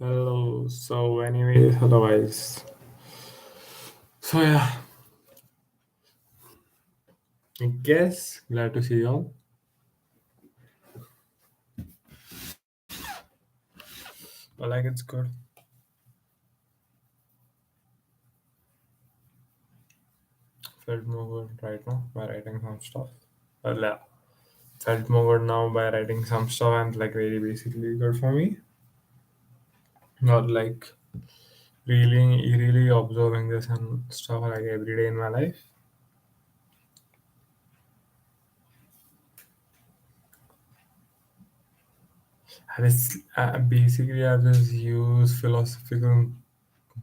Hello. So, anyways, otherwise, yeah, I guess glad to see you all. Like it's good. Felt more good right now by writing some stuff. Yeah, felt more good now by writing some stuff and like really basically good for me. Not like really observing this and stuff like every day in my life. And it's basically I just use philosophical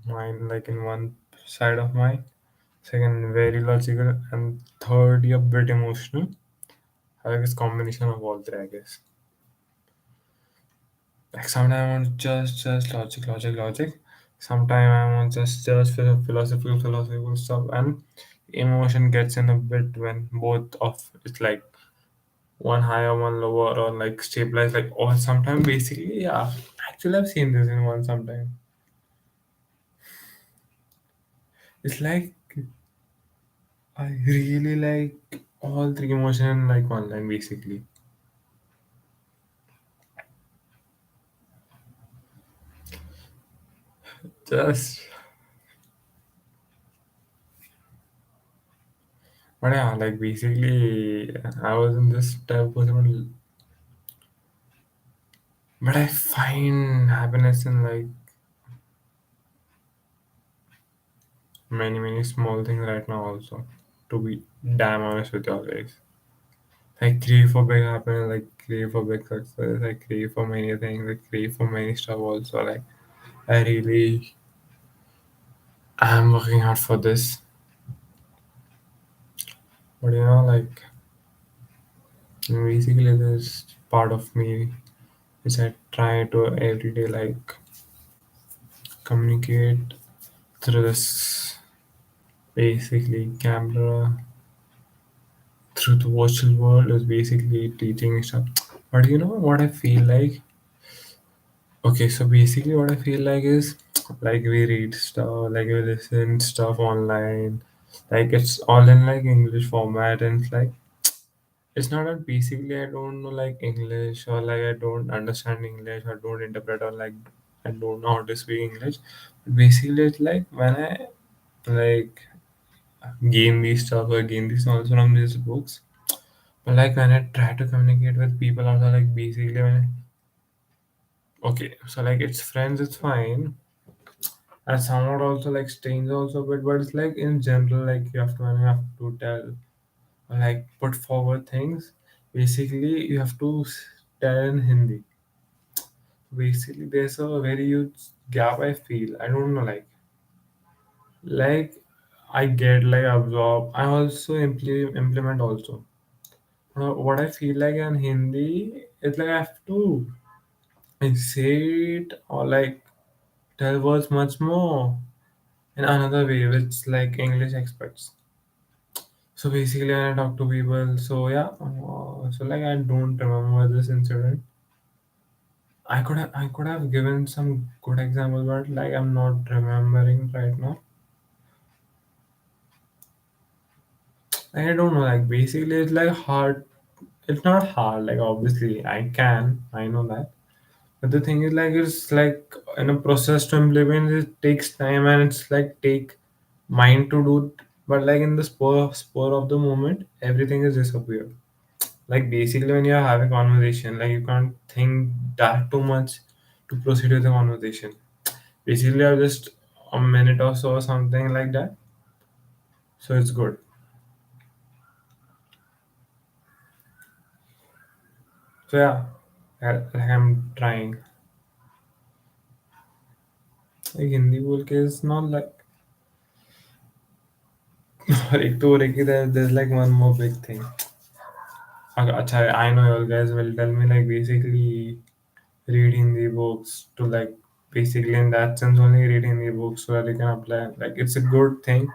mind like in one side of mine. Second, very logical, and third, a bit emotional. I like this combination of all three, I guess. Like sometimes I want just logic. Sometimes I want just philosophical stuff, and emotion gets in a bit when both of it's like one higher, one lower, or like stabilized. Like or sometimes basically, yeah. Actually, I've seen this in one sometime. It's like I really like all three emotion in like one line, basically. Just But yeah, like basically, I was in this type of person, but I find happiness in like many small things right now. Also, to be damn honest with you guys, I crave for big happiness, like crave for big success, I crave for many things, I crave for many stuff. Also, like I really am working hard for this, but like basically, this part of me which I try to every day like communicate through this basically camera through the virtual world is basically teaching stuff. But you know what I feel like? Okay, so basically what I feel like is like we read stuff, like we listen stuff online, like it's all in like English format, and it's like it's not that basically I don't know like English or like I don't understand English or don't interpret or like I don't know how to speak English. But basically it's like when I like gain these stuff or gain these knowledge from these books. But like when I try to communicate with people also like basically okay, so like it's friends it's fine. And somewhat also like strangers also but it's like in general like you have to when you have to tell or like put forward things. Basically you have to tell in Hindi. Basically there's a very huge gap I feel. I don't know like I get like absorb. I also implement also. What I feel like in Hindi, it's like I have to like say it or like tell words much more in another way, which like English expects. So basically, when I talk to people, so yeah, so like I don't remember this incident. I could have given some good example, but like I'm not remembering right now. Like, I don't know. Like basically, it's like hard. It's not hard. Like obviously, I know that. But the thing is, like, it's like in a process to implement, it takes time and it's like take mind to do it. But like in the spur of the moment, everything is disappeared. Like basically, when you're having conversation, like you can't think that too much to proceed with the conversation. Basically, I just a minute or so or something like that. So it's good. So yeah, like I'm trying. Like Hindi बोल के is not like और एक तो बोले कि there's like one more big thing. Acha, I know you guys will tell me like basically read Hindi books to like basically in that sense only read Hindi books so that you can apply. Like it's a good thing,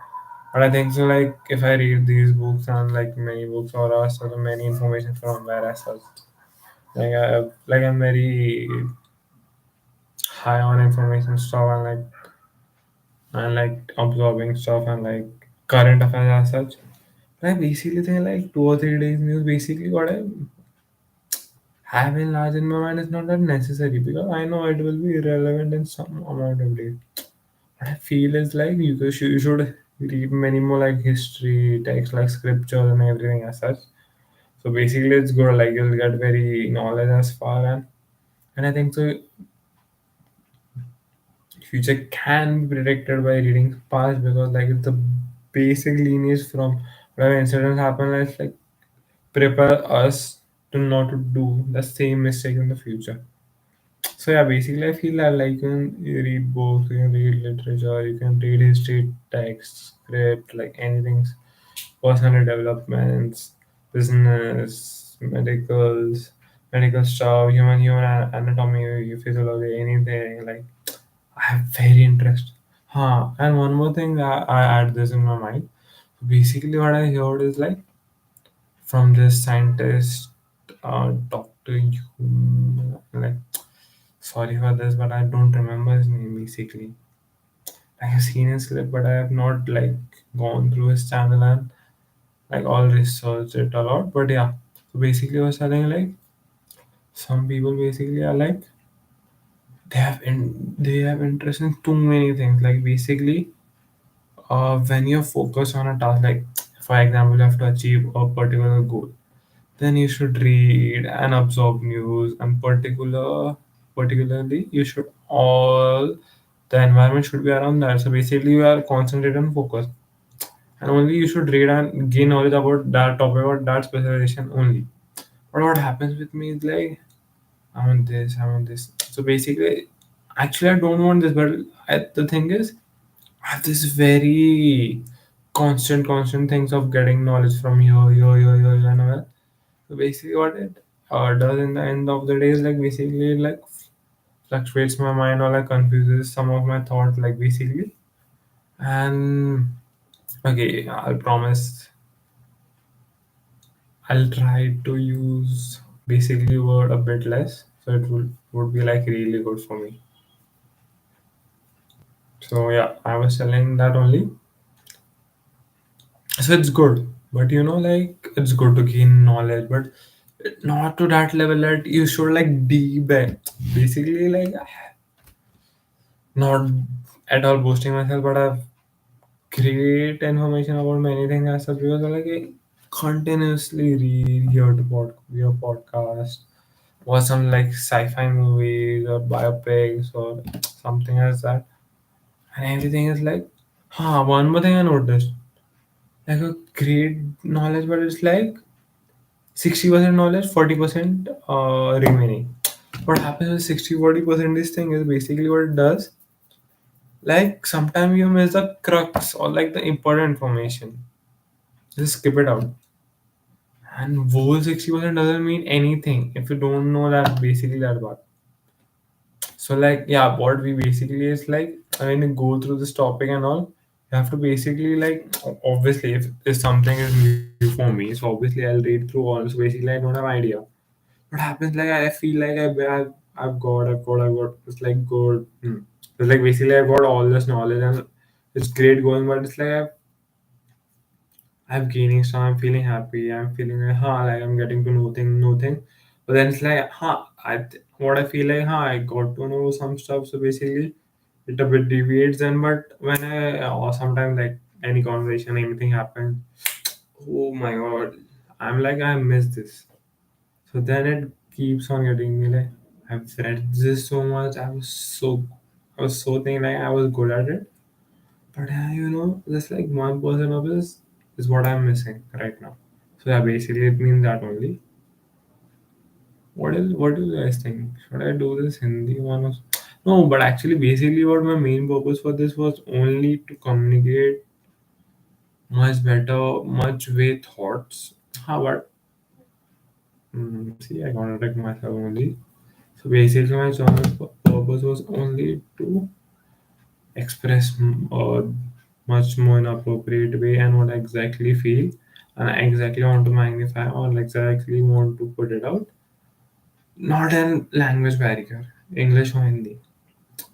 but I think so like if I read these books and like many books or also the many information from where I search, like I'm very high on information stuff and like absorbing stuff and like current affairs as such. I basically think like 2 or 3 days news. Basically, what I have in large in my mind is not that necessary because I know it will be irrelevant in some amount of days. What I feel is like you should read many more like history, text like scripture and everything as such. So basically, it's good. Like you'll get very knowledge as far and I think so. Future can be predicted by reading past because like it's the basic lineage from whatever incidents happen. Like prepare us to not to do the same mistake in the future. So yeah, basically I feel that like you can read books, you can read literature, you can read history, text, script, like anything, personal developments, business, medical stuff, human anatomy, physiology, anything. Like I have very interest. Huh. And one more thing I add this in my mind. Basically, what I heard is like from this scientist, Doctor like sorry for this, but I don't remember his name basically. I have seen his clip, but I have not like gone through his channel and like all researched it a lot. But yeah, so basically, I was telling like some people basically are like they have interest in too many things. Like basically, when you're focused on a task, like for example, you have to achieve a particular goal, then you should read and absorb news and particularly you should all the environment should be around that. So basically you are concentrated and focused and only you should read and gain knowledge about that topic or that specialization only. But what happens with me is like I want this. So basically actually I don't want this, but the thing is I have this very constant things of getting knowledge from here, and all. So basically, what it does in the end of the day is like basically it, like fluctuates my mind or like confuses some of my thoughts, like basically. And okay, I'll promise I'll try to use basically word a bit less, so it would be like really good for me. So yeah, I was telling that only. So it's good, but like it's good to gain knowledge, but not to that level that you should like debate. Basically, like not at all boasting myself, but I've great information about many things as such because like I continuously read, hear podcast, watch some like sci-fi movies or biopics or something as that, and everything is like, one more thing I noticed, like a great knowledge, but it's like 60% knowledge, 40% remaining. What happens with 60-40% this thing is basically what it does. Like sometimes you miss the crux or like the important information. Just skip it out. And whole 60% doesn't mean anything if you don't know that basically that part. So like yeah, what we basically is like when you go through this topic and all, you have to basically like obviously if something is new for me, so obviously I'll read through all. So basically I don't have idea. What happens like I feel like I've got it's like good. It's like basically I've got all this knowledge and it's great going, but it's like I'm gaining some. I'm feeling happy. I'm feeling like, like I'm getting to know thing. But then it's like, what I feel like, I got to know some stuff. So basically, it a bit deviates. Then, but when I or sometimes like any conversation, anything happens, oh my god, I'm like I missed this. So then it keeps on getting me like I've read this so much. I was so thinking like I was good at it. But just like 1% of this is what I'm missing right now. So yeah, basically it means that only. What do you guys think? Should I do this Hindi one or no? But actually, basically, what my main purpose for this was only to communicate much better, much way thoughts. How about see, I contradict myself only. So basically, my channel purpose was only to express much more in appropriate way and what I exactly feel and I exactly want to magnify or exactly want to put it out. Not in language barrier, English or Hindi.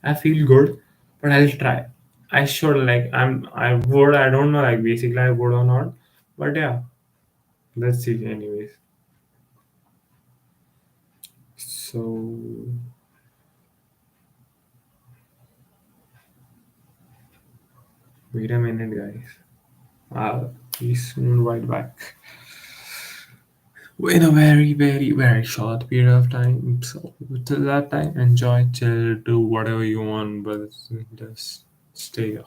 I feel good, but I'll try. I should like I would I don't know like basically I would or not, but yeah, let's see anyways. So wait a minute, guys. I'll be soon right back. In a very, very, very short period of time. So till that time, enjoy, chill, do whatever you want, but just stay here.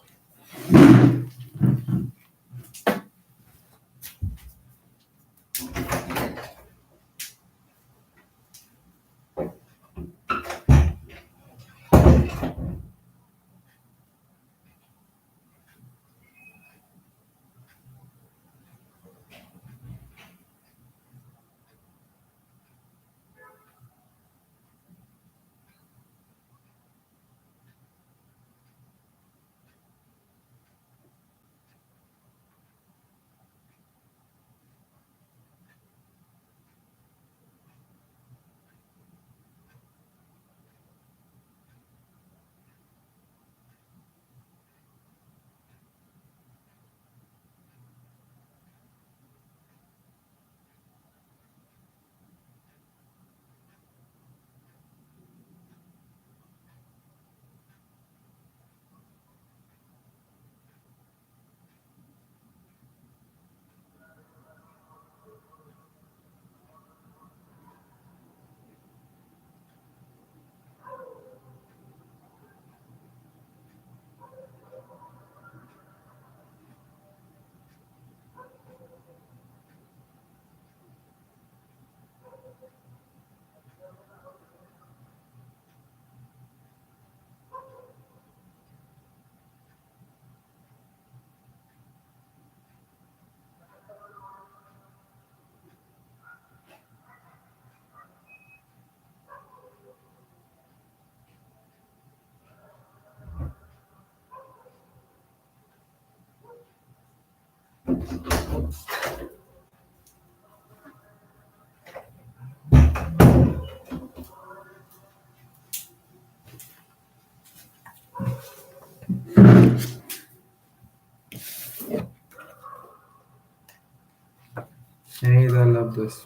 Anyways, I love this.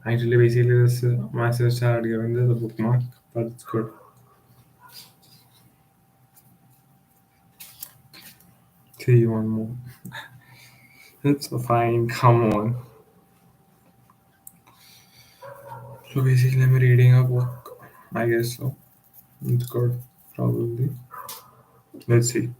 Actually, basically, this my sister had given this a bookmark, but it's good. See one more. It's fine. Come on. So basically, I'm reading a book. I guess so. It's good. Probably. Let's see.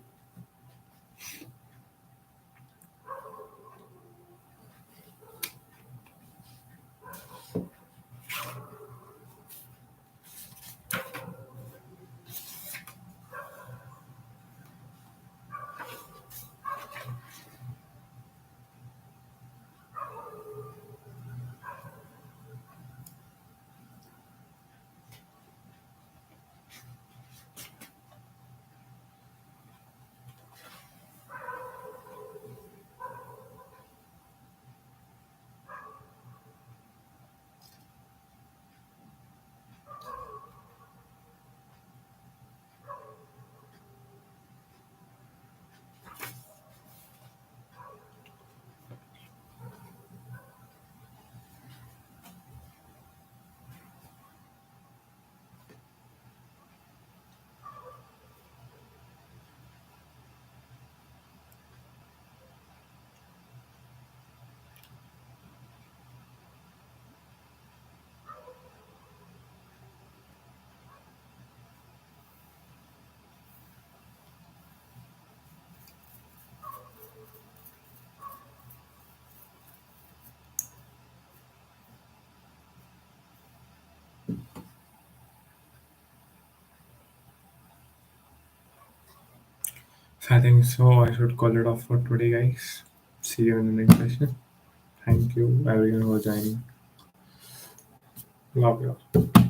So I think so. I should call it off for today, guys. See you in the next session. Thank you, everyone, for joining. Love you.